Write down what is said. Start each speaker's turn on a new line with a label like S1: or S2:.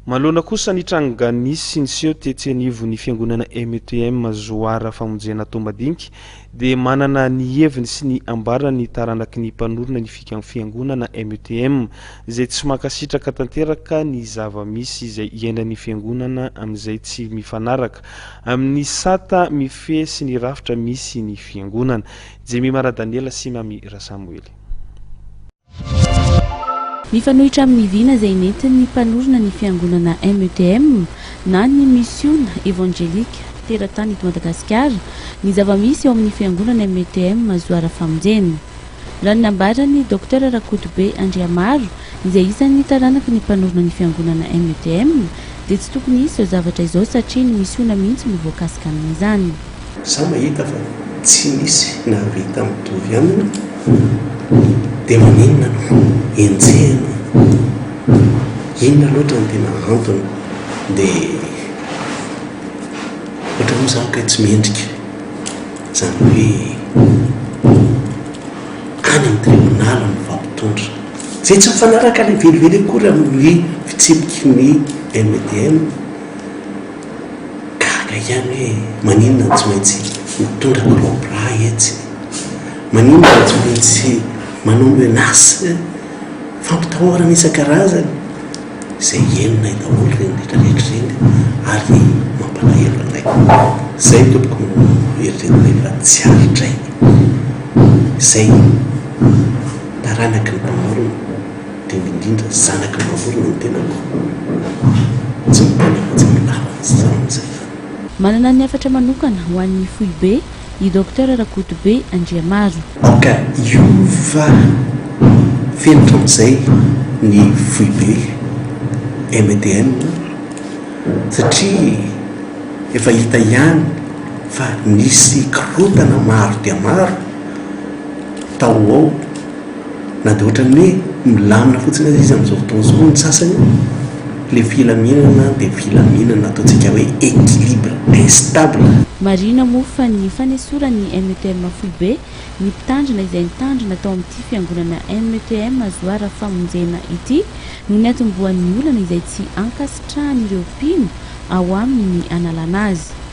S1: Manoloana kosa ny tranga nisy ny seho tetsy anivon'ny fiangonana METM Zoara Famonjena Antohomadinika dia manana ny heviny sy ny ambarany taranaky ny mpanorina ny fiangonana METM izay tsy mankasitraka tanteraka ny zava-misy izay iainan'ny fiangonana amin'izay tsy mifanaraka amin'ny sata mifehy sy ny rafitra misy ny fiangonana. Jemimara Daniela sy Mami Rasamuely.
S2: Mifanohitra amin'ny vina izay nentin'ny mpanorina ny fiangonana METM na ny missiona evangelika teratany eto Madagasikara ny zava-misy eo amin'ny fiangonana METM Zoara Famonjena. Raha ny ambarany Dr Rakotobe Andriamaro izay isan'ny taranaky ny mpanorina ny fiangonana METM dia tsy tokony hisy izao zavatra izao satria ny missiona mihitsy no voakasika amin'izany.
S3: Sa mahita fa tsy misy na vita mitovy aminy dia maninona no enjehana inona loatra ny tena antony dia ohatra moa zaka tsy mendrika izany hoe any amin'ny tribunal no fampitondra zay tsy mifanaraka ilay velively akory amin'ny fitsipiky ny METM gaga ihany hoe maninona tsy maintsy mitondra robra etsy, maninona tsy maintsy manao menace fampitahorana isan-karazany izay enina daholo reny rehetrarehetra reny ary mampalahelo anay. Izay tompoko eritretina efa tsy aritray izay taranaky ny mpanorina dia indrindra zanaky ny mpanorina ny tena tsy mipanafa tsy milava izay.
S2: Manana ny hafatra manokana ho an'ny foibe i Dr Rakotobe Andriamaro.
S3: Ka iova fenitra amin'izay ny foibe METM satria efa hita ihany fa nisy korotana maro dia maro tao ao na dia ohatra ny hoe milamina fotsiny azy izy amin'izao fotoana izao ny sasany le filaminana dia filaminana ataontsika hoe équilibre instable.
S2: Marina moa fa ny fanesorany METM foibe ny mpitandrina izay nitandrina tao amin'ity fiangonana METM Zoara Famonjena ity no ny atombohan'ny olana izay tsy ankasitrahan'ireo mpino ao aminy ny analana azy.